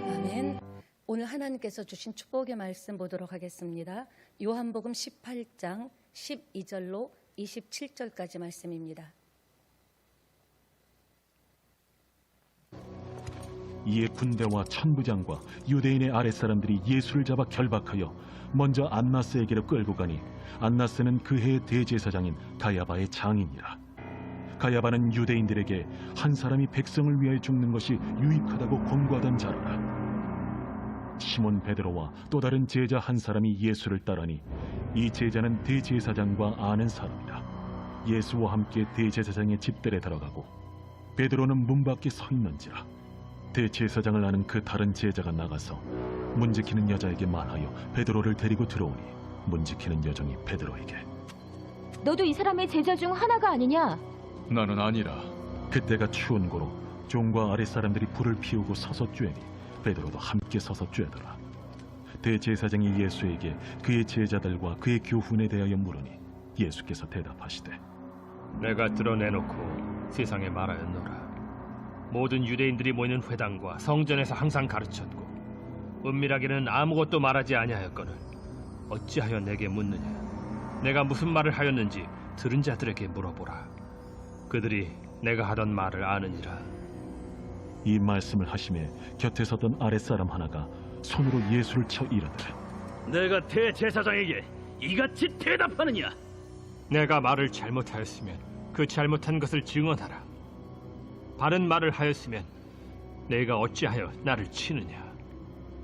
아멘. 오늘 하나님께서 주신 축복의 말씀 보도록 하겠습니다. 요한복음 18장 12절로 27절까지 말씀입니다. 이에 군대와 천부장과 유대인의 아랫사람들이 예수를 잡아 결박하여 먼저 안나스에게로 끌고 가니 안나스는 그 해의 대제사장인 가야바의 장인이라. 가야바는 유대인들에게 한 사람이 백성을 위하여 죽는 것이 유익하다고 권고하던 자로라. 시몬 베드로와 또 다른 제자 한 사람이 예수를 따르니 이 제자는 대제사장과 아는 사람이라. 예수와 함께 대제사장의 집들에 들어가고 베드로는 문 밖에 서 있는지라. 대제사장을 아는 그 다른 제자가 나가서 문 지키는 여자에게 말하여 베드로를 데리고 들어오니 문 지키는 여종이 베드로에게 너도 이 사람의 제자 중 하나가 아니냐? 나는 아니라. 그때가 추운 고로 종과 아랫사람들이 불을 피우고 서서 쬐니 베드로도 함께 서서 쬐더라. 대제사장이 예수에게 그의 제자들과 그의 교훈에 대하여 물으니 예수께서 대답하시되 내가 드러내놓고 세상에 말하였노라. 모든 유대인들이 모이는 회당과 성전에서 항상 가르쳤고 은밀하게는 아무것도 말하지 아니하였거늘 어찌하여 내게 묻느냐? 내가 무슨 말을 하였는지 들은 자들에게 물어보라. 그들이 내가 하던 말을 아느니라. 이 말씀을 하심에 곁에 섰던 아랫사람 하나가 손으로 예수를 쳐 이르되 내가 대제사장에게 이같이 대답하느냐? 내가 말을 잘못하였으면 그 잘못한 것을 증언하라. 바른 말을 하였으면 내가 어찌하여 나를 치느냐?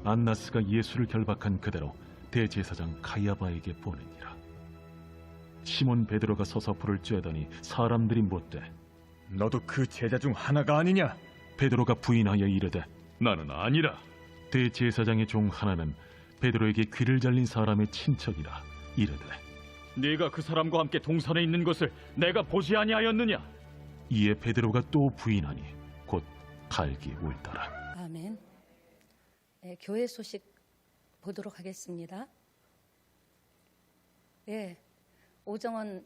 안나스가 예수를 결박한 그대로 대제사장 가야바에게 보내니라. 시몬 베드로가 서서 불을 쬐더니 사람들이 묻되 너도 그 제자 중 하나가 아니냐? 베드로가 부인하여 이르되 나는 아니라. 대제사장의 종 하나는 베드로에게 귀를 잘린 사람의 친척이라 이르되 네가 그 사람과 함께 동산에 있는 것을 내가 보지 아니하였느냐? 이에 베드로가 또 부인하니 곧 갈기 울더라. 아멘. 네, 교회 소식 보도록 하겠습니다. 예, 오정원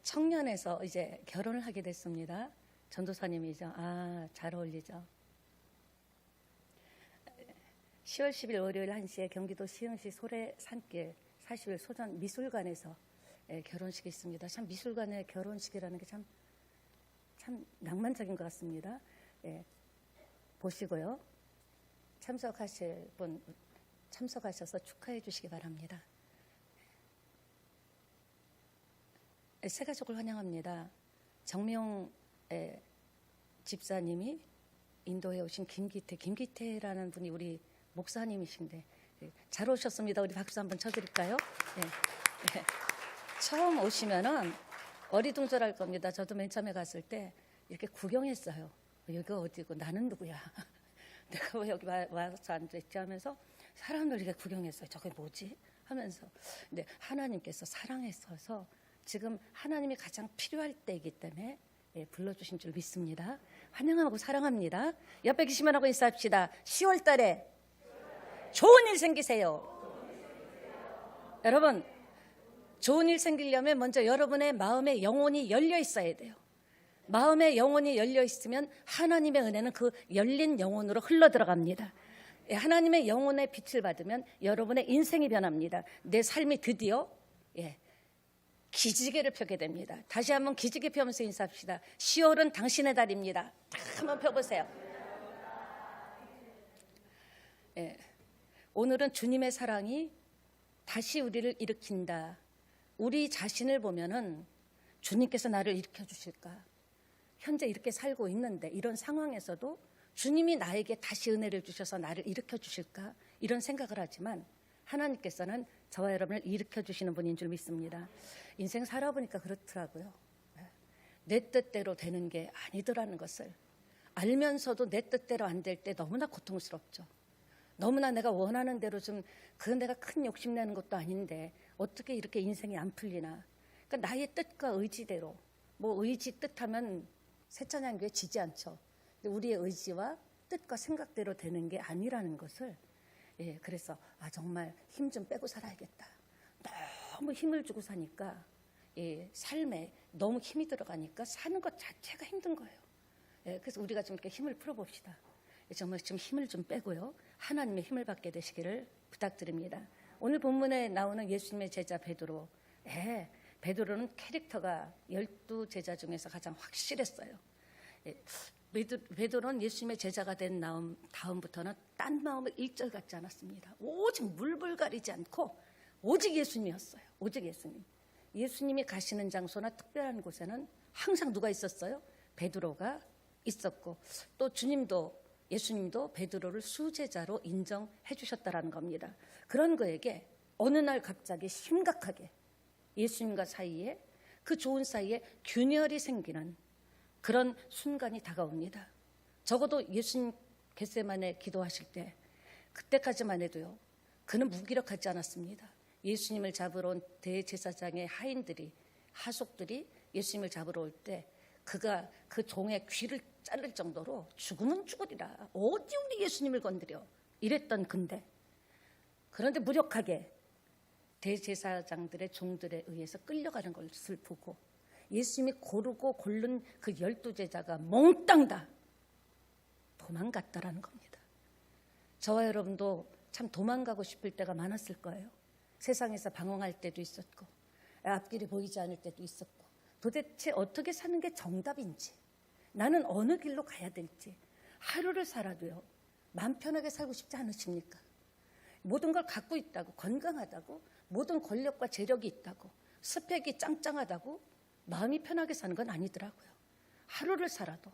청년에서 이제 결혼을 하게 됐습니다. 전도사님이죠. 잘 어울리죠. 10월 10일 월요일 1시에 경기도 시흥시 소래 산길 40일 소전 미술관에서 결혼식이 있습니다. 참 미술관의 결혼식이라는 게 참 낭만적인 것 같습니다. 보시고요. 참석하실 분 참석하셔서 축하해 주시기 바랍니다. 새 가족을 환영합니다. 정명 집사님이 인도에 오신 김기태라는 분이 우리 목사님이신데 잘 오셨습니다. 우리 박수 한번 쳐드릴까요? 네. 처음 오시면은 어리둥절할 겁니다. 저도 맨 처음에 갔을 때 이렇게 구경했어요. 여기가 어디고 나는 누구야? 내가 왜 여기 와서 앉아있지 하면서 사람들 이렇게 구경했어요. 저게 뭐지? 하면서 근데 하나님께서 사랑했어서 지금 하나님이 가장 필요할 때이기 때문에 불러주신 줄 믿습니다. 환영하고 사랑합니다. 옆에 계시면 하고 인사합시다. 10월 달에 좋은 일 생기세요. 여러분 좋은 일 생기려면 먼저 여러분의 마음의 영혼이 열려 있어야 돼요. 마음의 영혼이 열려 있으면 하나님의 은혜는 그 열린 영혼으로 흘러 들어갑니다. 하나님의 영혼의 빛을 받으면 여러분의 인생이 변합니다. 내 삶이 드디어 기지개를 펴게 됩니다. 다시 한번 기지개 펴면서 인사합시다. 10월은 당신의 달입니다. 한번 펴보세요. 오늘은 주님의 사랑이 다시 우리를 일으킨다. 우리 자신을 보면은 주님께서 나를 일으켜 주실까? 현재 이렇게 살고 있는데 이런 상황에서도 주님이 나에게 다시 은혜를 주셔서 나를 일으켜 주실까? 이런 생각을 하지만 하나님께서는 저와 여러분을 일으켜 주시는 분인 줄 믿습니다. 인생 살아보니까 그렇더라고요. 내 뜻대로 되는 게 아니더라는 것을 알면서도 내 뜻대로 안 될 때 너무나 고통스럽죠. 너무나 내가 원하는 대로 그건 내가 큰 욕심내는 것도 아닌데 어떻게 이렇게 인생이 안 풀리나. 그러니까 나의 뜻과 의지대로 의지 뜻하면 새찬양교회 지지 않죠. 근데 우리의 의지와 뜻과 생각대로 되는 게 아니라는 것을 그래서 정말 힘 좀 빼고 살아야겠다. 너무 힘을 주고 사니까 이 삶에 너무 힘이 들어가니까 사는 것 자체가 힘든 거예요. 예, 그래서 우리가 좀 이렇게 힘을 풀어봅시다. 정말 좀 힘을 좀 빼고요. 하나님의 힘을 받게 되시기를 부탁드립니다. 오늘 본문에 나오는 예수님의 제자 베드로. 베드로는 캐릭터가 12제자 중에서 가장 확실했어요. 베드로는 예수님의 제자가 된 다음부터는 딴 마음을 일절 갖지 않았습니다. 오직 물불 가리지 않고 오직 예수님이었어요. 오직 예수님. 예수님이 가시는 장소나 특별한 곳에는 항상 누가 있었어요? 베드로가 있었고, 또 예수님도 베드로를 수제자로 인정해 주셨다라는 겁니다. 그런 그에게 어느 날 갑자기 심각하게 예수님과 사이에, 그 좋은 사이에 균열이 생기는 그런 순간이 다가옵니다. 적어도 예수님 겟세마네 기도하실 때 그때까지만 해도요, 그는 무기력하지 않았습니다. 예수님을 잡으러 온 대제사장의 하속들이 예수님을 잡으러 올 때 그가 그 종의 귀를 자를 정도로 죽으면 죽으리라, 어디 우리 예수님을 건드려, 이랬던 그런데 무력하게 대제사장들의 종들에 의해서 끌려가는 것을 보고 예수님이 고르고 고른 그 12제자가 몽땅 다 도망갔다라는 겁니다. 저와 여러분도 참 도망가고 싶을 때가 많았을 거예요. 세상에서 방황할 때도 있었고, 앞길이 보이지 않을 때도 있었고, 도대체 어떻게 사는 게 정답인지, 나는 어느 길로 가야 될지, 하루를 살아도요 마음 편하게 살고 싶지 않으십니까? 모든 걸 갖고 있다고, 건강하다고, 모든 권력과 재력이 있다고, 스펙이 짱짱하다고 마음이 편하게 사는 건 아니더라고요. 하루를 살아도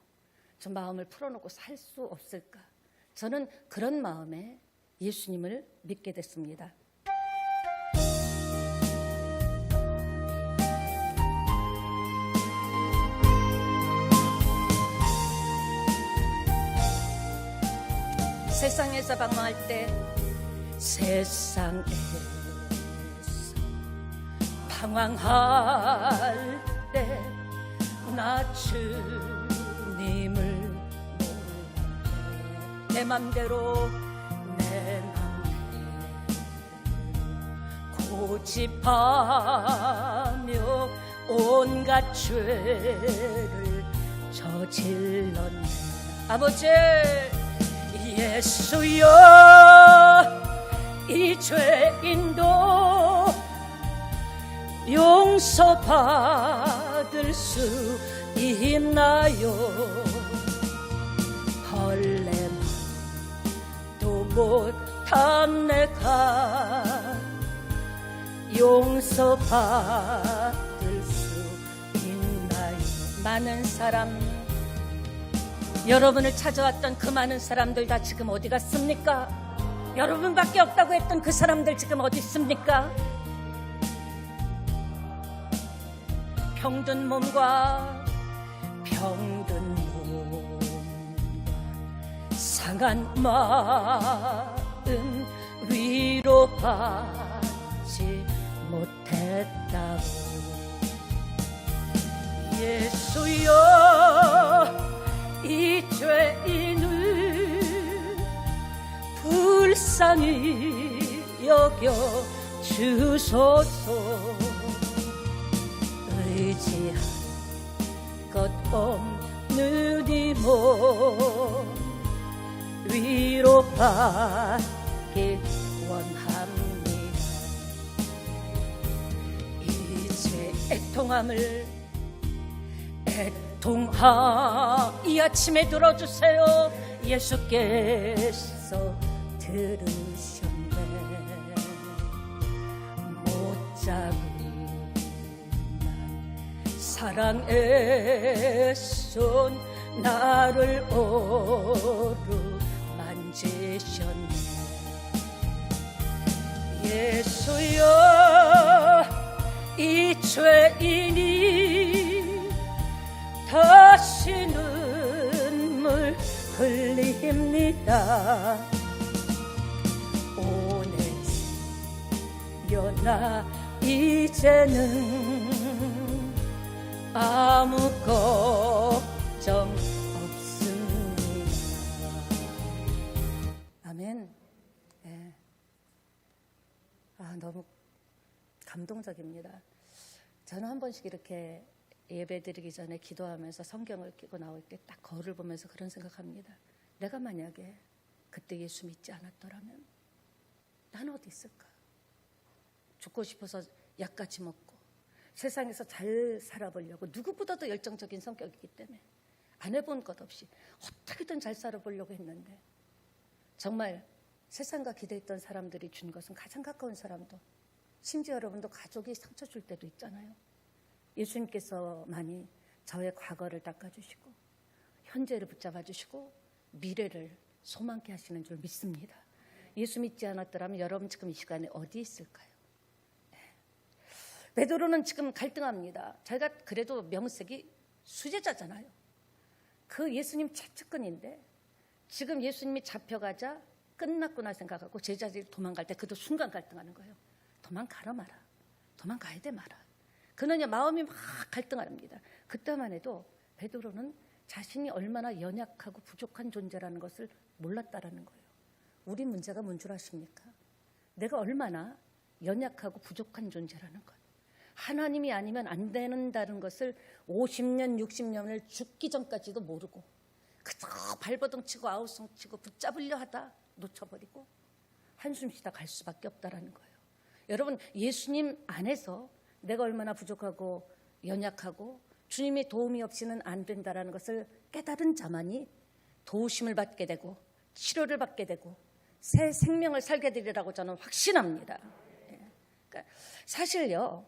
저 마음을 풀어놓고 살 수 없을까? 저는 그런 마음에 예수님을 믿게 됐습니다. 세상에서 방황할 때, 세상에서 방황할 때 나 주님을 몰라 내 맘대로 고집하며 온갖 죄를 저질렀네. 아버지 예수여, 이 죄인도 용서받을 수 있나요? 벌레만도 못한 내가 용서받을 수 있나요? 많은 사람, 여러분을 찾아왔던 그 많은 사람들 다 지금 어디 갔습니까? 여러분밖에 없다고 했던 그 사람들 지금 어디 있습니까? 병든 몸과 상한 마음 위로받지 못했다고. 예수여, 이 죄인을 불쌍히 여겨 주소서. 의지할 것 없는 이 몸 위로받기 원합니다. 이제 애통함을 이 아침에 들어주세요. 예수께서 들으셨네. 못 잡은 사랑의 손 나를 만지셨네. 예수여, 이 죄인이 다시 눈물 흘립니다. 오늘지여 나 이제는 아무 걱정 없습니다. 아멘. 네. 너무 감동적입니다. 저는 한 번씩 이렇게 예배 드리기 전에 기도하면서 성경을 끼고 나올 때 딱 거울을 보면서 그런 생각합니다. 내가 만약에 그때 예수 믿지 않았더라면 나는 어디 있을까? 죽고 싶어서 약같이 먹고 세상에서 잘 살아보려고 누구보다도 열정적인 성격이기 때문에 안 해본 것 없이 어떻게든 잘 살아보려고 했는데 정말 세상과 기대했던 사람들이 준 것은 가장 가까운 사람도 심지어 여러분도 가족이 상처 줄 때도 있잖아요. 예수님께서만이 저의 과거를 닦아주시고 현재를 붙잡아 주시고 미래를 소망케 하시는 줄 믿습니다. 예수 믿지 않았더라면 여러분 지금 이 시간에 어디 있을까요? 베드로는 지금 갈등합니다. 자기가 그래도 명색이 수제자잖아요. 그 예수님 최측근인데 지금 예수님이 잡혀가자 끝났구나 생각하고 제자들이 도망갈 때 그도 순간 갈등하는 거예요. 도망가라 마라. 도망가야 돼 마라. 그는 마음이 막 갈등합니다. 그때만 해도 베드로는 자신이 얼마나 연약하고 부족한 존재라는 것을 몰랐다라는 거예요. 우리 문제가 뭔 줄 아십니까? 내가 얼마나 연약하고 부족한 존재라는 것. 하나님이 아니면 안 된다는 것을 50년, 60년을 죽기 전까지도 모르고 그저 발버둥 치고 아우성 치고 붙잡으려 하다 놓쳐버리고 한숨 쉬다 갈 수밖에 없다라는 거예요. 여러분, 예수님 안에서 내가 얼마나 부족하고 연약하고 주님의 도움이 없이는 안 된다라는 것을 깨달은 자만이 도우심을 받게 되고 치료를 받게 되고 새 생명을 살게 되리라고 저는 확신합니다. 그러니까 사실요,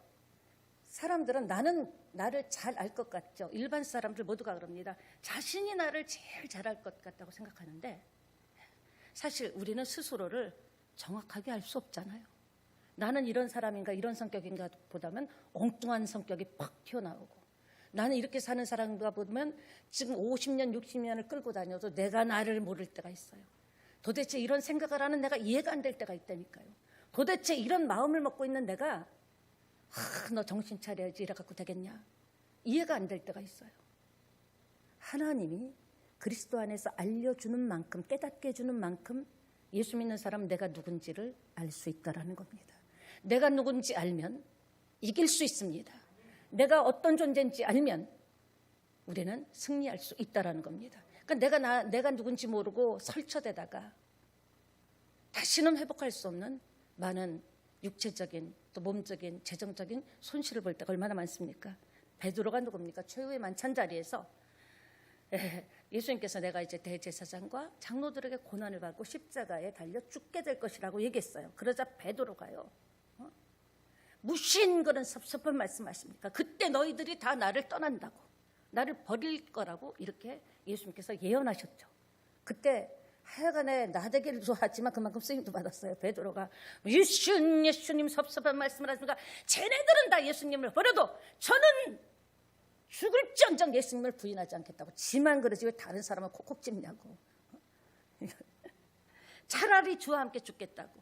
사람들은 나는 나를 잘 알 것 같죠. 일반 사람들 모두가 그럽니다. 자신이 나를 제일 잘 알 것 같다고 생각하는데 사실 우리는 스스로를 정확하게 알 수 없잖아요. 나는 이런 사람인가 이런 성격인가 보다는 엉뚱한 성격이 팍 튀어나오고 나는 이렇게 사는 사람인가 보면 지금 50년, 60년을 끌고 다녀도 내가 나를 모를 때가 있어요. 도대체 이런 생각을 하는 내가 이해가 안 될 때가 있다니까요. 도대체 이런 마음을 먹고 있는 내가 너 정신 차려야지 이래 갖고 되겠냐. 이해가 안 될 때가 있어요. 하나님이 그리스도 안에서 알려주는 만큼 깨닫게 해주는 만큼 예수 믿는 사람은 내가 누군지를 알 수 있다라는 겁니다. 내가 누군지 알면 이길 수 있습니다. 내가 어떤 존재인지 알면 우리는 승리할 수 있다라는 겁니다. 그러니까 내가 누군지 모르고 설쳐대다가 다시는 회복할 수 없는 많은 육체적인 또 몸적인 재정적인 손실을 볼 때가 얼마나 많습니까? 베드로가 누굽니까? 최후의 만찬 자리에서 예수님께서 내가 이제 대제사장과 장로들에게 고난을 받고 십자가에 달려 죽게 될 것이라고 얘기했어요. 그러자 베드로가요, 무신 그런 섭섭한 말씀하십니까? 그때 너희들이 다 나를 떠난다고, 나를 버릴 거라고 이렇게 예수님께서 예언하셨죠. 그때 하여간에 나대기도 하지만 그만큼 쓰임도 받았어요. 베드로가 예수님 섭섭한 말씀을 하십니까? 쟤네들은 다 예수님을 버려도 저는 죽을지언정 예수님을 부인하지 않겠다고. 지만 그러지 왜 다른 사람을 콕콕 찝냐고. 차라리 주와 함께 죽겠다고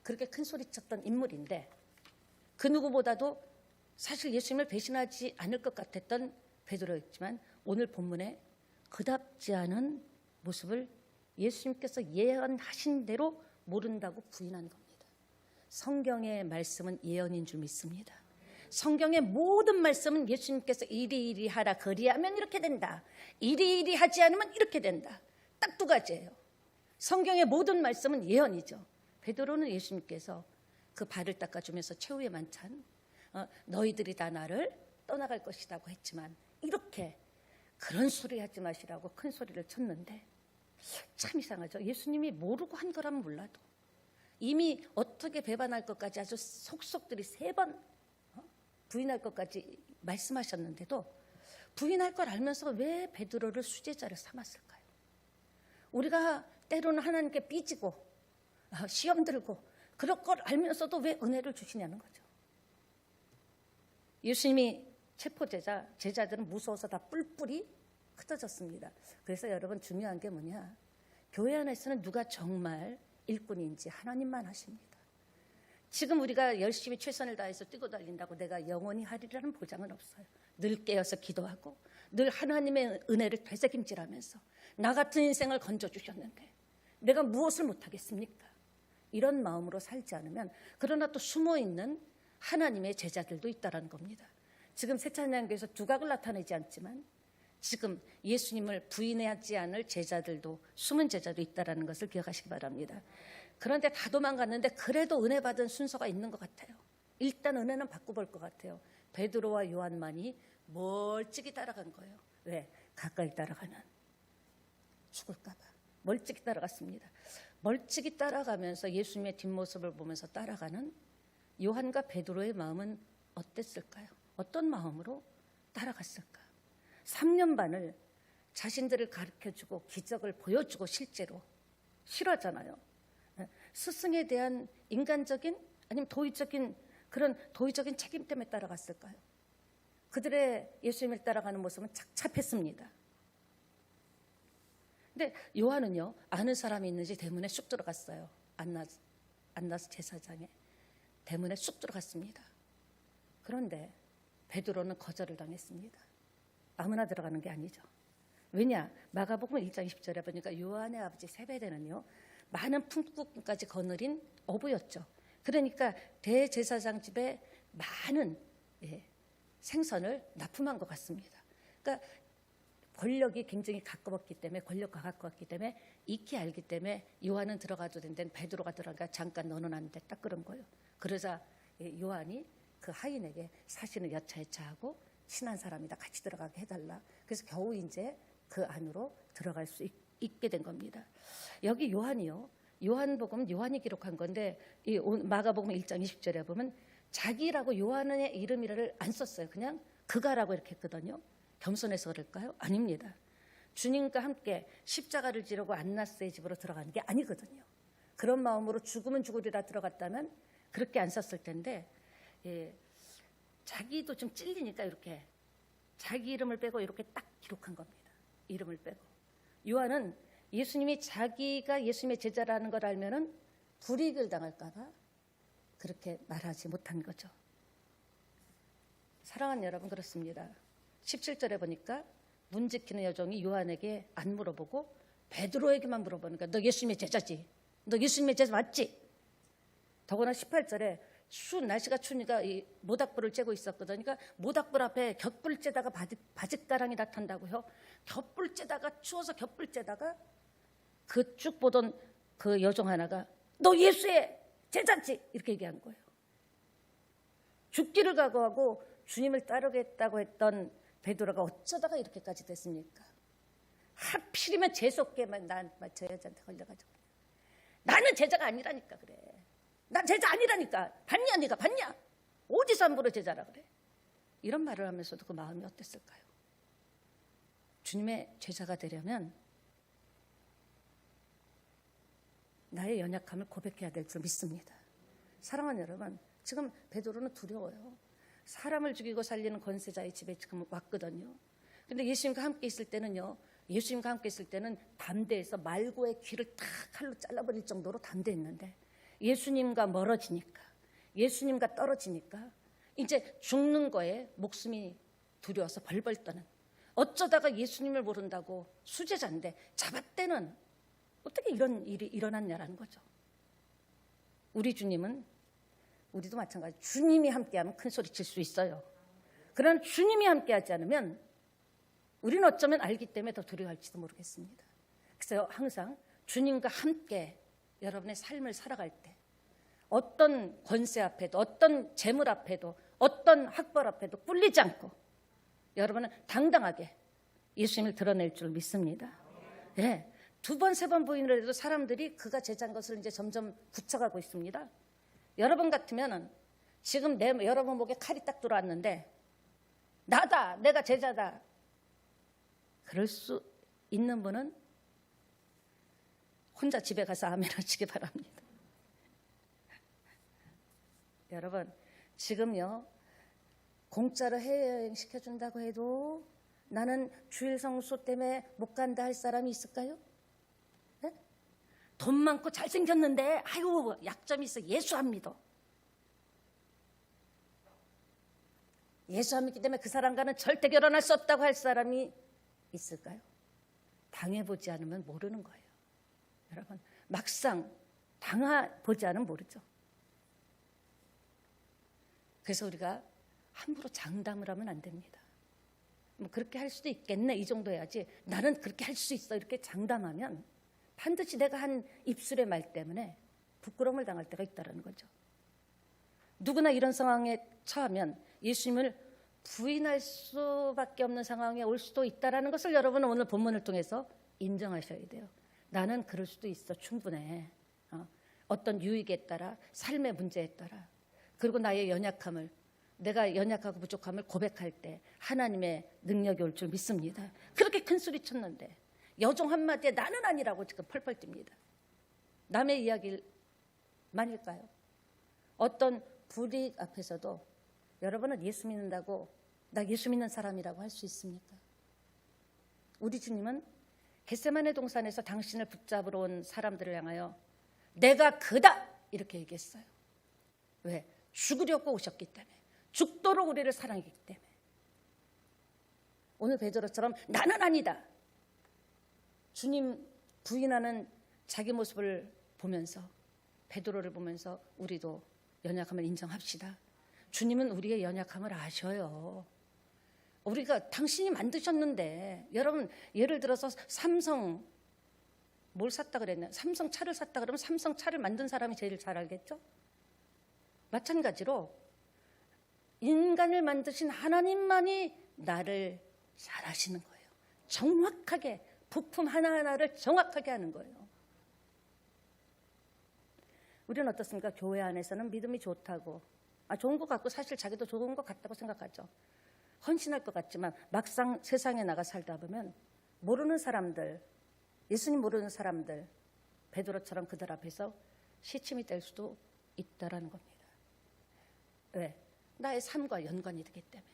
그렇게 큰 소리 쳤던 인물인데 그 누구보다도 사실 예수님을 배신하지 않을 것 같았던 베드로였지만 오늘 본문에 그답지 않은 모습을 예수님께서 예언하신 대로 모른다고 부인한 겁니다. 성경의 말씀은 예언인 줄 믿습니다. 성경의 모든 말씀은 예수님께서 이리 하라 그리하면 이렇게 된다. 이리 하지 않으면 이렇게 된다. 딱 두 가지예요. 성경의 모든 말씀은 예언이죠. 베드로는 예수님께서 그 발을 닦아주면서 최후의 만찬 너희들이 다 나를 떠나갈 것이라고 했지만 이렇게 그런 소리 하지 마시라고 큰 소리를 쳤는데 참 이상하죠. 예수님이 모르고 한 거라면 몰라도 이미 어떻게 배반할 것까지 아주 속속들이 3번 부인할 것까지 말씀하셨는데도 부인할 걸 알면서 왜 베드로를 수제자를 삼았을까요? 우리가 때로는 하나님께 삐지고 시험 들고 그럴 걸 알면서도 왜 은혜를 주시냐는 거죠. 예수님이 체포되자 제자들은 무서워서 다 뿔뿔이 흩어졌습니다. 그래서 여러분 중요한 게 뭐냐? 교회 안에서는 누가 정말 일꾼인지 하나님만 하십니다. 지금 우리가 열심히 최선을 다해서 뛰고 달린다고 내가 영원히 하리라는 보장은 없어요. 늘 깨어서 기도하고 늘 하나님의 은혜를 되새김질하면서 나 같은 인생을 건져주셨는데 내가 무엇을 못하겠습니까? 이런 마음으로 살지 않으면 그러나 또 숨어있는 하나님의 제자들도 있다라는 겁니다. 지금 새찬양교에서 두각을 나타내지 않지만 지금 예수님을 부인하지 않을 제자들도, 숨은 제자도 있다라는 것을 기억하시기 바랍니다. 그런데 다 도망갔는데 그래도 은혜 받은 순서가 있는 것 같아요. 일단 은혜는 받고 볼 것 같아요. 베드로와 요한만이 멀찍이 따라간 거예요. 왜? 가까이 따라가는, 죽을까 봐 멀찍이 따라갔습니다. 멀찍이 따라가면서 예수님의 뒷모습을 보면서 따라가는 요한과 베드로의 마음은 어땠을까요? 어떤 마음으로 따라갔을까? 3년 반을 자신들을 가르쳐주고 기적을 보여주고 실제로 싫어하잖아요. 스승에 대한 인간적인 아니면 도의적인 그런 도의적인 책임 때문에 따라갔을까요? 그들의 예수님을 따라가는 모습은 착잡했습니다. 근데 요한은요, 아는 사람이 있는지 대문에 쑥 들어갔어요. 안나스 제사장의 대문에 쑥 들어갔습니다. 그런데 베드로는 거절을 당했습니다. 아무나 들어가는 게 아니죠. 왜냐? 마가복음 1장 20절에 보니까 요한의 아버지 세베대는요, 많은 품꾼까지 거느린 어부였죠. 그러니까 대제사장 집에 많은 생선을 납품한 것 같습니다. 그러니까 권력이 굉장히 가까웠기 때문에, 권력과 가까웠기 때문에, 익히 알기 때문에 요한은 들어가도 된다는 베드로가 들어가 잠깐 너는 안 돼, 딱 그런 거예요. 그러자 요한이 그 하인에게 사실은 여차여차하고 친한 사람이다, 같이 들어가게 해달라. 그래서 겨우 이제 그 안으로 들어갈 수 있게 된 겁니다. 여기 요한이요, 요한복음 요한이 기록한 건데 이 마가복음 1장 20절에 보면 자기라고 요한의 이름이를 안 썼어요. 그냥 그가라고 이렇게 했거든요. 겸손해서 그럴까요? 아닙니다. 주님과 함께 십자가를 지르고 안나스의 집으로 들어가는 게 아니거든요. 그런 마음으로 죽으면 죽으리라 들어갔다면 그렇게 안 썼을 텐데, 자기도 좀 찔리니까 이렇게 자기 이름을 빼고 이렇게 딱 기록한 겁니다. 이름을 빼고. 요한은 예수님이 자기가 예수님의 제자라는 걸 알면은 불이익을 당할까 봐 그렇게 말하지 못한 거죠. 사랑하는 여러분, 그렇습니다. 17절에 보니까 문 지키는 여종이 요한에게 안 물어보고 베드로에게만 물어보니까 너 예수님의 제자지? 너 예수님의 제자 맞지? 더구나 18절에 날씨가 추우니까 이 모닥불을 쬐고 있었거든요. 그러니까 모닥불 앞에 곁불 쬐다가 바짓가랑이 나탄다고요. 곁불 쬐다가 추워서 곁불 쬐다가 그 쭉 보던 그 여종 하나가 너 예수의 제자지? 이렇게 얘기한 거예요. 죽기를 각오하고 주님을 따르겠다고 했던 베드로가 어쩌다가 이렇게까지 됐습니까? 하필이면 재수없게만 저 여자한테 걸려가지고 나는 제자가 아니라니까 그래. 난 제자 아니라니까. 봤냐 네가 봤냐? 어디서 함부로 제자라 그래? 이런 말을 하면서도 그 마음이 어땠을까요? 주님의 제자가 되려면 나의 연약함을 고백해야 될 줄 믿습니다. 사랑하는 여러분, 지금 베드로는 두려워요. 사람을 죽이고 살리는 권세자의 집에 지금 왔거든요. 근데 예수님과 함께 있을 때는요, 예수님과 함께 있을 때는 담대해서 말고의 귀를 탁 칼로 잘라버릴 정도로 담대했는데 예수님과 멀어지니까, 예수님과 떨어지니까 이제 죽는 거에 목숨이 두려워서 벌벌 떠는, 어쩌다가 예수님을 모른다고 수제자인데 잡았대는 어떻게 이런 일이 일어났냐라는 거죠. 우리 주님은, 우리도 마찬가지, 주님이 함께하면 큰 소리 칠 수 있어요. 그러나 주님이 함께하지 않으면 우리는 어쩌면 알기 때문에 더 두려워할지도 모르겠습니다. 그래서 항상 주님과 함께 여러분의 삶을 살아갈 때 어떤 권세 앞에도, 어떤 재물 앞에도, 어떤 학벌 앞에도 꿀리지 않고 여러분은 당당하게 예수님을 드러낼 줄 믿습니다. 예, 2번, 3번 부인을 해도 사람들이 그가 제자인 것을 이제 점점 굳혀가고 있습니다. 여러분 같으면은 지금 여러분 목에 칼이 딱 들어왔는데 나다, 내가 제자다, 그럴 수 있는 분은 혼자 집에 가서 아멘 하시기 바랍니다. 여러분, 지금요, 공짜로 해외여행 시켜준다고 해도 나는 주일 성수 때문에 못 간다 할 사람이 있을까요? 네? 돈 많고 잘생겼는데 아유 약점이 있어, 예수 안 믿어. 예수 안 믿기 때문에 그 사람과는 절대 결혼할 수 없다고 할 사람이 있을까요? 당해보지 않으면 모르는 거예요. 여러분, 막상 당해보지 않으면 모르죠. 그래서 우리가 함부로 장담을 하면 안 됩니다. 뭐 그렇게 할 수도 있겠네 이 정도 해야지, 나는 그렇게 할 수 있어 이렇게 장담하면 반드시 내가 한 입술의 말 때문에 부끄러움을 당할 때가 있다는 거죠. 누구나 이런 상황에 처하면 예수님을 부인할 수밖에 없는 상황에 올 수도 있다는 것을 여러분은 오늘 본문을 통해서 인정하셔야 돼요. 나는 그럴 수도 있어, 충분해. 어떤 유익에 따라, 삶의 문제에 따라, 그리고 나의 연약함을, 내가 연약하고 부족함을 고백할 때 하나님의 능력이 올 줄 믿습니다. 그렇게 큰 소리 쳤는데 여종 한마디에 나는 아니라고 지금 펄펄 뜁니다. 남의 이야기만일까요? 어떤 불이익 앞에서도 여러분은 예수 믿는다고 나 예수 믿는 사람이라고 할 수 있습니까? 우리 주님은 겟세마네 동산에서 당신을 붙잡으러 온 사람들을 향하여 내가 그다 이렇게 얘기했어요. 왜? 죽으려고 오셨기 때문에, 죽도록 우리를 사랑했기 때문에. 오늘 베드로처럼 나는 아니다, 주님 부인하는 자기 모습을 보면서, 베드로를 보면서 우리도 연약함을 인정합시다. 주님은 우리의 연약함을 아셔요. 우리가 당신이 만드셨는데, 여러분 예를 들어서 삼성 뭘 샀다 그랬나요? 삼성 차를 샀다 그러면 삼성 차를 만든 사람이 제일 잘 알겠죠? 마찬가지로 인간을 만드신 하나님만이 나를 잘 아시는 거예요. 정확하게 부품 하나하나를 정확하게 하는 거예요. 우리는 어떻습니까? 교회 안에서는 믿음이 좋다고, 좋은 것 같고 사실 자기도 좋은 것 같다고 생각하죠. 헌신할 것 같지만 막상 세상에 나가 살다 보면 모르는 사람들, 예수님 모르는 사람들, 베드로처럼 그들 앞에서 시침이 될 수도 있다라는 겁니다. 왜? 나의 삶과 연관이 되기 때문에.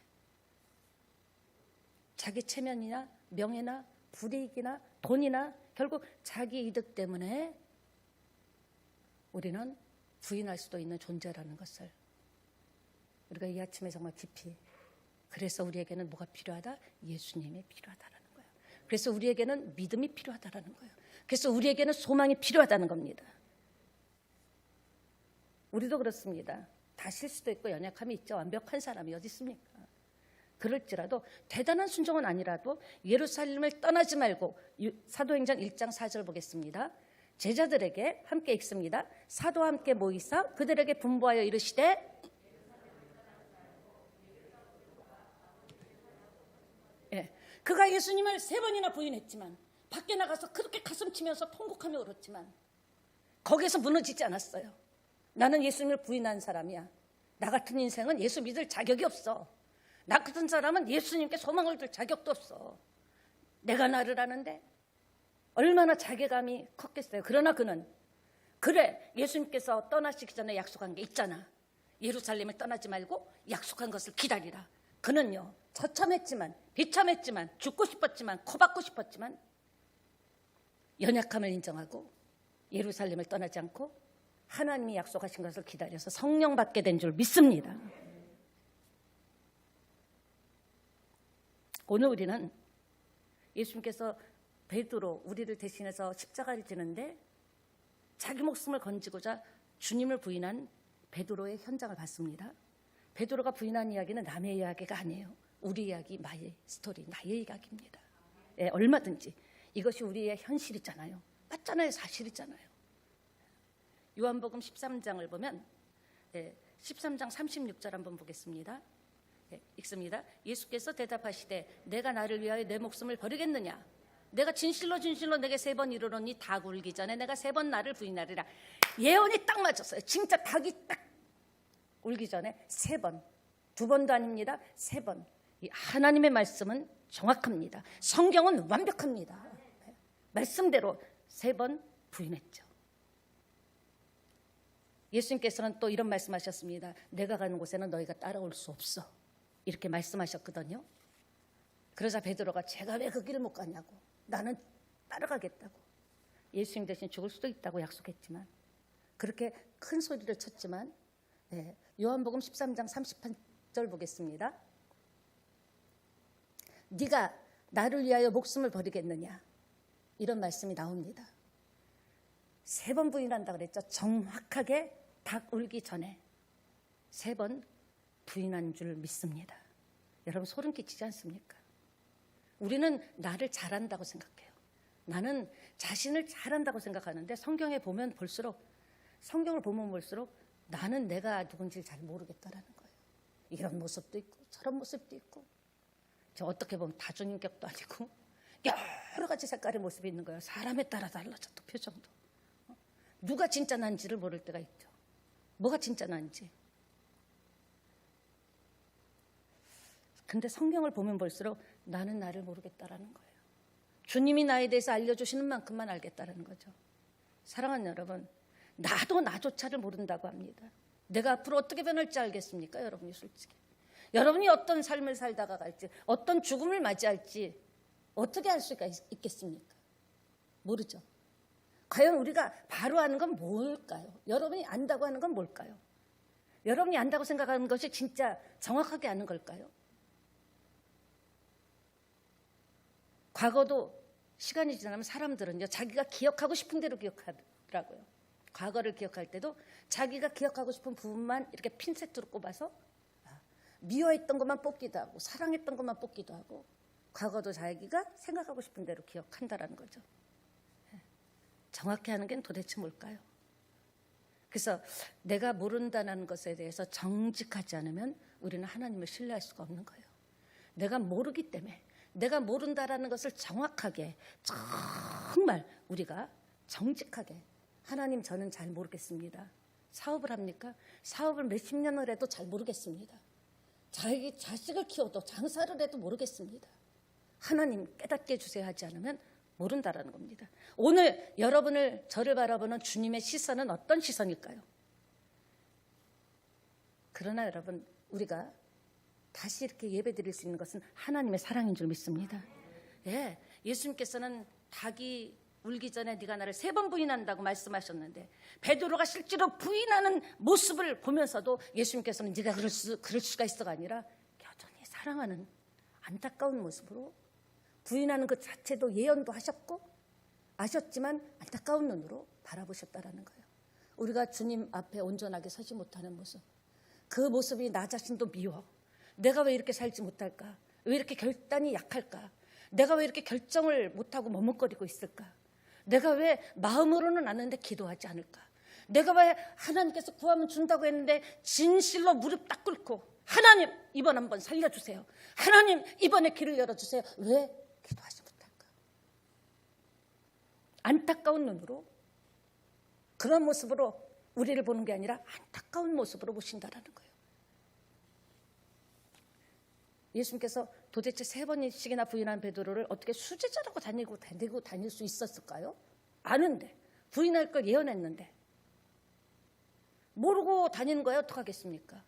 자기 체면이나 명예나 불이익이나 돈이나 결국 자기 이득 때문에 우리는 부인할 수도 있는 존재라는 것을 우리가 이 아침에 정말 깊이, 그래서 우리에게는 뭐가 필요하다? 예수님이 필요하다라는 거예요. 그래서 우리에게는 믿음이 필요하다라는 거예요. 그래서 우리에게는 소망이 필요하다는 겁니다. 우리도 그렇습니다. 다 실수도 있고 연약함이 있죠. 완벽한 사람이 어디 있습니까? 그럴지라도 대단한 순종은 아니라도 예루살렘을 떠나지 말고, 사도행전 1장 4절 보겠습니다. 제자들에게 함께 읽습니다. 사도와 함께 모이사 그들에게 분부하여 이르시되, 그가 예수님을 3번이나 부인했지만, 밖에 나가서 그렇게 가슴치면서 통곡하며 울었지만 거기에서 무너지지 않았어요. 나는 예수님을 부인한 사람이야. 나 같은 인생은 예수 믿을 자격이 없어. 나 같은 사람은 예수님께 소망을 둘 자격도 없어. 내가 나를 아는데 얼마나 자괴감이 컸겠어요. 그러나 그는, 그래, 예수님께서 떠나시기 전에 약속한 게 있잖아. 예루살렘을 떠나지 말고 약속한 것을 기다리라. 그는요, 처참했지만, 비참했지만, 죽고 싶었지만, 코박고 싶었지만 연약함을 인정하고 예루살렘을 떠나지 않고 하나님이 약속하신 것을 기다려서 성령 받게 된 줄 믿습니다. 오늘 우리는 예수님께서 베드로, 우리를 대신해서 십자가를 지는데 자기 목숨을 건지고자 주님을 부인한 베드로의 현장을 봤습니다. 베드로가 부인한 이야기는 남의 이야기가 아니에요. 우리 이야기, 마의 스토리, 나의 이야기입니다. 얼마든지 이것이 우리의 현실이잖아요. 맞잖아요. 사실이잖아요. 요한복음 13장을 보면 13장 36절 한번 보겠습니다. 읽습니다. 예수께서 대답하시되 내가 나를 위하여 내 목숨을 버리겠느냐? 내가 진실로 진실로 내게 3번 이르노니 닭 울기 전에 내가 3번 나를 부인하리라. 예언이 딱 맞았어요. 진짜 닭이 딱 울기 전에 3번, 2번도 아닙니다. 3번. 이 하나님의 말씀은 정확합니다. 성경은 완벽합니다. 말씀대로 3번 부인했죠. 예수님께서는 또 이런 말씀하셨습니다. 내가 가는 곳에는 너희가 따라올 수 없어. 이렇게 말씀하셨거든요. 그러자 베드로가 제가 왜 그 길을 못 가냐고, 나는 따라가겠다고, 예수님 대신 죽을 수도 있다고 약속했지만, 그렇게 큰 소리를 쳤지만, 요한복음 13장 38절 보겠습니다. 네가 나를 위하여 목숨을 버리겠느냐, 이런 말씀이 나옵니다. 3번 부인한다 그랬죠. 정확하게 닭 울기 전에 3번 부인한 줄 믿습니다. 여러분 소름 끼치지 않습니까? 우리는 나를 잘한다고 생각해요. 나는 자신을 잘한다고 생각하는데 성경을 보면 볼수록 나는 내가 누군지 잘 모르겠다라는 거예요. 이런 모습도 있고 저런 모습도 있고, 저 어떻게 보면 다중인격도 아니고 여러 가지 색깔의 모습이 있는 거예요. 사람에 따라 달라져, 또 표정도. 누가 진짜 난지를 모를 때가 있죠. 뭐가 진짜 난지. 근데 성경을 보면 볼수록 나는 나를 모르겠다라는 거예요. 주님이 나에 대해서 알려주시는 만큼만 알겠다라는 거죠. 사랑하는 여러분, 나도 나조차를 모른다고 합니다. 내가 앞으로 어떻게 변할지 알겠습니까? 여러분이 솔직히. 여러분이 어떤 삶을 살다가 갈지, 어떤 죽음을 맞이할지 어떻게 알 수가 있겠습니까? 모르죠. 과연 우리가 바로 아는 건 뭘까요? 여러분이 안다고 하는 건 뭘까요? 여러분이 안다고 생각하는 것이 진짜 정확하게 아는 걸까요? 과거도 시간이 지나면 사람들은요, 자기가 기억하고 싶은 대로 기억하더라고요. 과거를 기억할 때도 자기가 기억하고 싶은 부분만 이렇게 핀셋으로 꼽아서 미워했던 것만 뽑기도 하고 사랑했던 것만 뽑기도 하고, 과거도 자기가 생각하고 싶은 대로 기억한다라는 거죠. 정확히 하는 게 도대체 뭘까요? 그래서 내가 모른다는 것에 대해서 정직하지 않으면 우리는 하나님을 신뢰할 수가 없는 거예요. 내가 모르기 때문에, 내가 모른다라는 것을 정확하게, 정말 우리가 정직하게, 하나님 저는 잘 모르겠습니다. 사업을 합니까? 사업을 몇십 년을 해도 잘 모르겠습니다. 자기 자식을 키워도 장사를 해도 모르겠습니다. 하나님 깨닫게 해주세요 하지 않으면 모른다라는 겁니다. 오늘 여러분을, 저를 바라보는 주님의 시선은 어떤 시선일까요? 그러나 여러분, 우리가 다시 이렇게 예배드릴 수 있는 것은 하나님의 사랑인 줄 믿습니다. 예, 예수님께서는 닭이 울기 전에 네가 나를 3번 부인한다고 말씀하셨는데, 베드로가 실제로 부인하는 모습을 보면서도 예수님께서는 네가 그럴 수가 있어가 아니라 여전히 사랑하는 안타까운 모습으로, 부인하는 것 자체도 예언도 하셨고 아셨지만 안타까운 눈으로 바라보셨다라는 거예요. 우리가 주님 앞에 온전하게 서지 못하는 모습, 그 모습이 나 자신도 미워. 내가 왜 이렇게 살지 못할까? 왜 이렇게 결단이 약할까? 내가 왜 이렇게 결정을 못하고 머뭇거리고 있을까? 내가 왜 마음으로는 아는데 기도하지 않을까? 내가 왜 하나님께서 구하면 준다고 했는데 진실로 무릎 딱 꿇고 하나님 이번 한번 살려주세요, 하나님 이번에 길을 열어주세요, 왜 기도하지 못할까? 안타까운 눈으로, 그런 모습으로 우리를 보는 게 아니라 안타까운 모습으로 보신다라는 거예요. 예수님께서 도대체 3번씩이나 부인한 베드로를 어떻게 수제자라고 다니고 다닐 수 있었을까요? 아는데, 부인할 걸 예언했는데 모르고 다니는 거야. 어떡하겠습니까?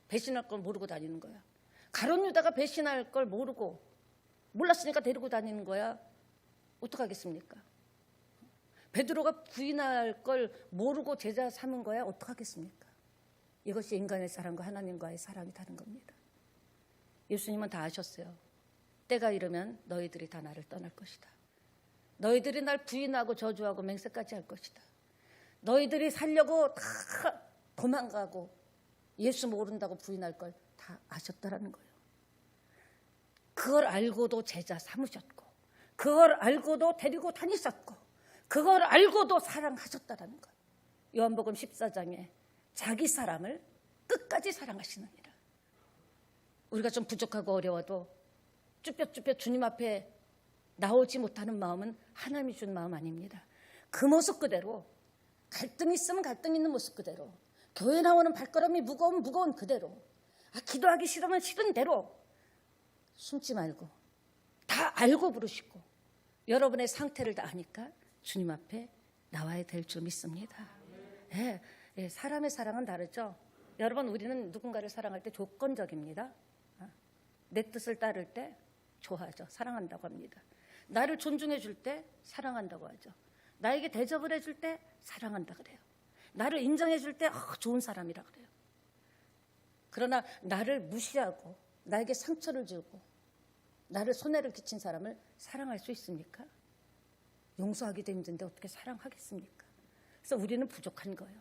배신할 걸 모르고 다니는 거야. 가룟 유다가 배신할 걸 모르고, 몰랐으니까 데리고 다니는 거야. 어떡하겠습니까? 베드로가 부인할 걸 모르고 제자 삼은 거야. 어떡하겠습니까? 이것이 인간의 사랑과 하나님과의 사랑이 다른 겁니다. 예수님은 다 아셨어요. 때가 이르면 너희들이 다 나를 떠날 것이다. 너희들이 날 부인하고 저주하고 맹세까지 할 것이다. 너희들이 살려고 다 도망가고 예수 모른다고 부인할 걸 다 아셨다라는 거예요. 그걸 알고도 제자 삼으셨고, 그걸 알고도 데리고 다니셨고, 그걸 알고도 사랑하셨다라는 거예요. 요한복음 14장에 자기 사람을 끝까지 사랑하시느니라. 우리가 좀 부족하고 어려워도 쭈뼛쭈뼛 주님 앞에 나오지 못하는 마음은 하나님이 준 마음 아닙니다. 그 모습 그대로, 갈등이 있으면 갈등 있는 모습 그대로, 교회 나오는 발걸음이 무거운 그대로, 기도하기 싫으면 싫은 대로 숨지 말고 다 알고 부르시고 여러분의 상태를 다 아니까 주님 앞에 나와야 될 줄 믿습니다. 예, 사람의 사랑은 다르죠. 여러분, 우리는 누군가를 사랑할 때 조건적입니다. 내 뜻을 따를 때 좋아하죠. 사랑한다고 합니다. 나를 존중해 줄 때 사랑한다고 하죠. 나에게 대접을 해줄 때 사랑한다 그래요. 나를 인정해 줄 때 좋은 사람이라 그래요. 그러나 나를 무시하고 나에게 상처를 주고 나를 손해를 끼친 사람을 사랑할 수 있습니까? 용서하기도 힘든데 어떻게 사랑하겠습니까? 그래서 우리는 부족한 거예요.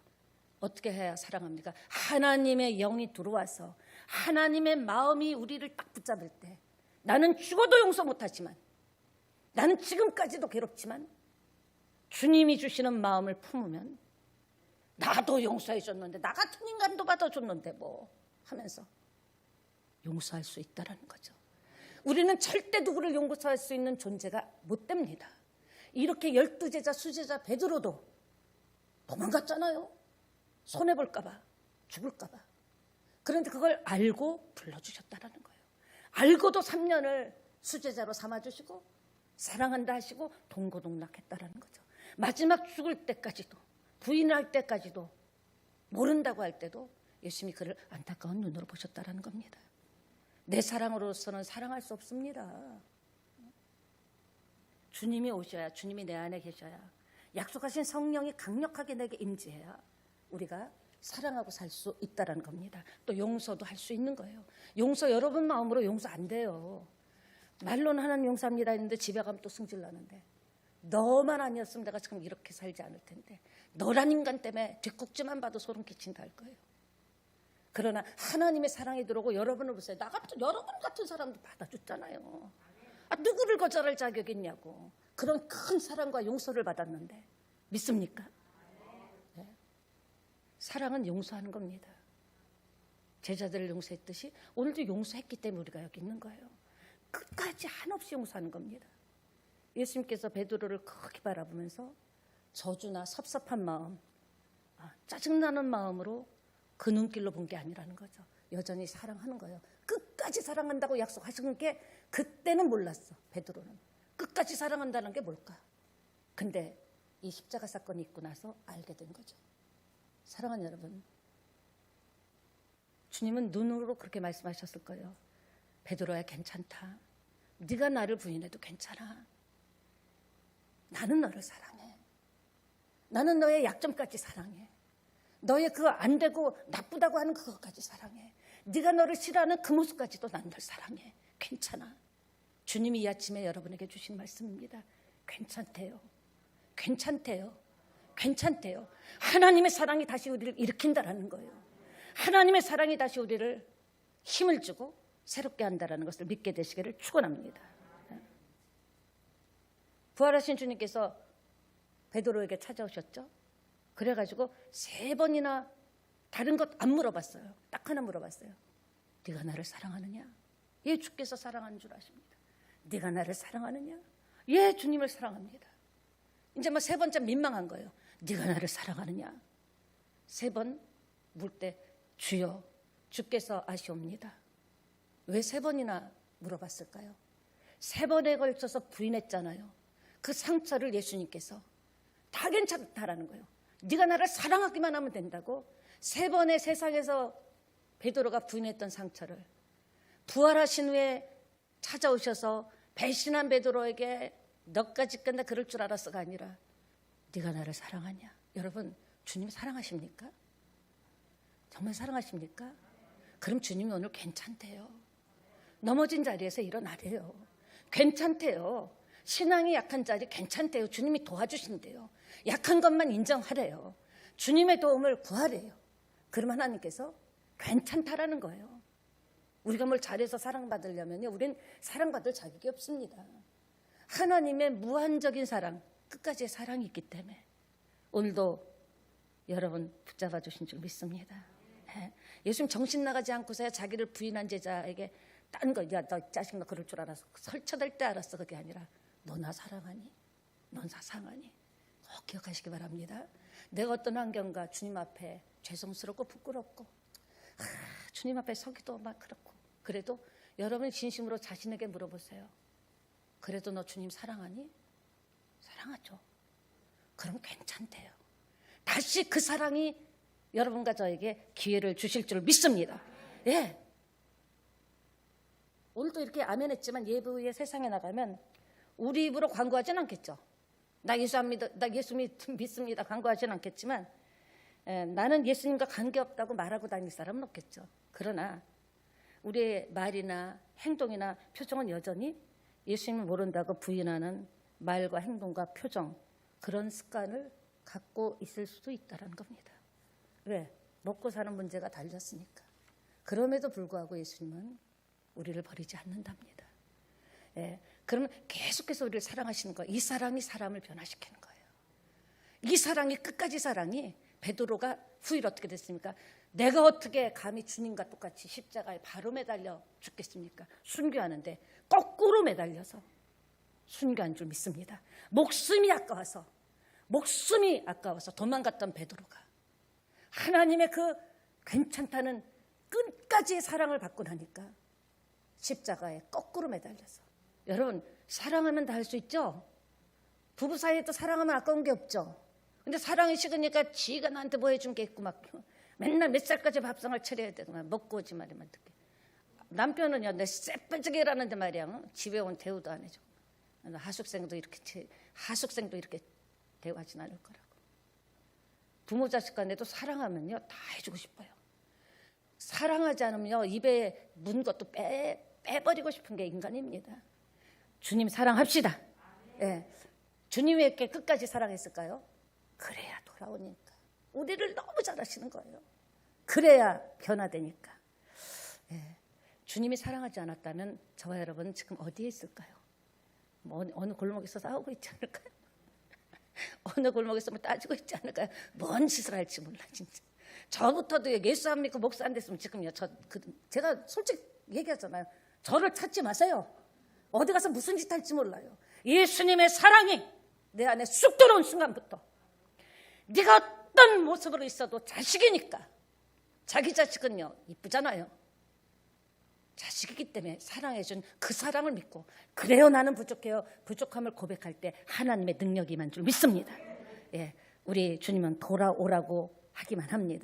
어떻게 해야 사랑합니까? 하나님의 영이 들어와서 하나님의 마음이 우리를 딱 붙잡을 때 나는 죽어도 용서 못하지만 나는 지금까지도 괴롭지만 주님이 주시는 마음을 품으면 나도 용서해 줬는데 나 같은 인간도 받아줬는데 뭐 하면서 용서할 수 있다라는 거죠. 우리는 절대 누구를 용서할 수 있는 존재가 못 됩니다. 이렇게 12제자 수제자 베드로도 도망갔잖아요. 손해볼까 봐, 죽을까 봐. 그런데 그걸 알고 불러주셨다라는 거예요. 알고도 3년을 수제자로 삼아주시고 사랑한다 하시고 동고동락했다라는 거죠. 마지막 죽을 때까지도, 부인할 때까지도, 모른다고 할 때도 예수님이 그를 안타까운 눈으로 보셨다라는 겁니다. 내 사랑으로서는 사랑할 수 없습니다. 주님이 오셔야, 주님이 내 안에 계셔야, 약속하신 성령이 강력하게 내게 임재해야 우리가 사랑하고 살 수 있다는 겁니다. 또 용서도 할 수 있는 거예요. 용서 여러분 마음으로 용서 안 돼요. 말로는 하나님 용서합니다 했는데 집에 가면 또 승질나는데, 너만 아니었으면 내가 지금 이렇게 살지 않을 텐데, 너란 인간 때문에 뒷국지만 봐도 소름 끼친다 할 거예요. 그러나 하나님의 사랑이 들어오고 여러분을 보세요. 나 같은 여러분 같은 사람도 받아줬잖아요. 누구를 거절할 자격이 있냐고. 그런 큰 사랑과 용서를 받았는데 믿습니까? 네. 사랑은 용서하는 겁니다. 제자들을 용서했듯이 오늘도 용서했기 때문에 우리가 여기 있는 거예요. 끝까지 한없이 용서하는 겁니다. 예수님께서 베드로를 크게 바라보면서 저주나 섭섭한 마음, 짜증나는 마음으로 그 눈길로 본 게 아니라는 거죠. 여전히 사랑하는 거예요. 끝까지 사랑한다고 약속하신 게 그때는 몰랐어. 베드로는 끝까지 사랑한다는 게 뭘까? 근데 이 십자가 사건이 있고 나서 알게 된 거죠. 사랑하는 여러분, 주님은 눈으로 그렇게 말씀하셨을 거예요. 베드로야, 괜찮다. 네가 나를 부인해도 괜찮아. 나는 너를 사랑해. 나는 너의 약점까지 사랑해. 너의 그 안 되고 나쁘다고 하는 그것까지 사랑해. 네가 너를 싫어하는 그 모습까지도 난 널 사랑해. 괜찮아. 주님이 이 아침에 여러분에게 주신 말씀입니다. 괜찮대요. 괜찮대요. 괜찮대요. 하나님의 사랑이 다시 우리를 일으킨다라는 거예요. 하나님의 사랑이 다시 우리를 힘을 주고 새롭게 한다라는 것을 믿게 되시기를 축원합니다. 부활하신 주님께서 베드로에게 찾아오셨죠. 그래가지고 3번이나 다른 것 안 물어봤어요. 딱 하나 물어봤어요. 네가 나를 사랑하느냐? 예, 주께서 사랑하는 줄 아십니다. 네가 나를 사랑하느냐? 예, 주님을 사랑합니다. 이제 뭐 3번째 민망한 거예요. 네가 나를 사랑하느냐? 3번 물 때 주여, 주께서 아시옵니다. 왜 3번이나 물어봤을까요? 3번에 걸쳐서 부인했잖아요. 그 상처를 예수님께서 다 괜찮다라는 거예요. 네가 나를 사랑하기만 하면 된다고 3번의 세상에서 베드로가 부인했던 상처를 부활하신 후에 찾아오셔서 배신한 베드로에게 너까지 끝나 그럴 줄 알았어가 아니라 네가 나를 사랑하냐? 여러분, 주님 사랑하십니까? 정말 사랑하십니까? 그럼 주님이 오늘 괜찮대요. 넘어진 자리에서 일어나래요. 괜찮대요. 신앙이 약한 자리 괜찮대요. 주님이 도와주신대요. 약한 것만 인정하래요. 주님의 도움을 구하래요. 그러면 하나님께서 괜찮다라는 거예요. 우리가 뭘 잘해서 사랑받으려면요, 우린 사랑받을 자격이 없습니다. 하나님의 무한적인 사랑, 끝까지의 사랑이 있기 때문에 오늘도 여러분 붙잡아 주신 줄 믿습니다. 예수님 정신 나가지 않고서야 자기를 부인한 제자에게 딴 거, 야, 너 자식 너 그럴 줄 알았어. 설쳐댈 때 알았어. 그게 아니라 너 나 사랑하니? 넌 나 사랑하니? 꼭 기억하시기 바랍니다. 내가 어떤 환경과 주님 앞에 죄송스럽고 부끄럽고 주님 앞에 서기도 막 그렇고, 그래도 여러분이 진심으로 자신에게 물어보세요. 그래도 너 주님 사랑하니? 사랑하죠. 그럼 괜찮대요. 다시 그 사랑이 여러분과 저에게 기회를 주실 줄 믿습니다. 예. 오늘도 이렇게 아멘 했지만 예부의 세상에 나가면 우리 입으로 광고하진 않겠죠. 나 예수 믿습니다. 광고하진 않겠지만 나는 예수님과 관계없다고 말하고 다닐 사람은 없겠죠. 그러나 우리의 말이나 행동이나 표정은 여전히 예수님을 모른다고 부인하는 말과 행동과 표정, 그런 습관을 갖고 있을 수도 있다는 겁니다. 왜? 먹고 사는 문제가 달렸으니까. 그럼에도 불구하고 예수님은 우리를 버리지 않는답니다. 예, 그러면 계속해서 우리를 사랑하시는 거예요. 이 사랑이 사람을 변화시키는 거예요. 이 사랑이 끝까지 사랑이 베드로가 후일 어떻게 됐습니까? 내가 어떻게 감히 주님과 똑같이 십자가에 바로 매달려 죽겠습니까? 순교하는데 거꾸로 매달려서 순교한 줄 믿습니다. 목숨이 아까워서 도망갔던 베드로가 하나님의 그 괜찮다는 끝까지의 사랑을 받고 나니까 십자가에 거꾸로 매달려서. 여러분, 사랑하면 다 할 수 있죠? 부부 사이에도 사랑하면 아까운 게 없죠. 근데 사랑이 식으니까 지가 나한테 뭐 해준 게 있고 막 맨날 몇 살까지 밥상을 차려야 되고 막 먹고 오지 말이면 듣게. 남편은요, 내 쎄빠지게 일하는데 말이야, 집에 온 대우도 안 해줘. 하숙생도 이렇게 대우하진 않을 거라고. 부모 자식 간에도 사랑하면요 다 해주고 싶어요. 사랑하지 않으면요 입에 문 것도 빼버리고 싶은 게 인간입니다. 주님 사랑합시다. 예. 주님이 왜 이렇게 끝까지 사랑했을까요? 그래야 돌아오니까. 우리를 너무 잘하시는 거예요. 그래야 변화되니까. 예. 주님이 사랑하지 않았다면 저와 여러분 지금 어디에 있을까요? 뭐 어느 골목에서 싸우고 있지 않을까요? 어느 골목에서 뭐 따지고 있지 않을까요? 뭔 짓을 할지 몰라 진짜. 저부터도 예수 안 믿고 목사 안 됐으면 지금요 제가 솔직히 얘기하잖아요. 저를 찾지 마세요. 어디 가서 무슨 짓 할지 몰라요. 예수님의 사랑이 내 안에 쑥 들어온 순간부터 네가 어떤 모습으로 있어도 자식이니까. 자기 자식은요 이쁘잖아요. 자식이기 때문에 사랑해준 그 사랑을 믿고 그래요 나는 부족해요. 부족함을 고백할 때 하나님의 능력이 임한 줄 믿습니다. 예, 우리 주님은 돌아오라고 하기만 합니다.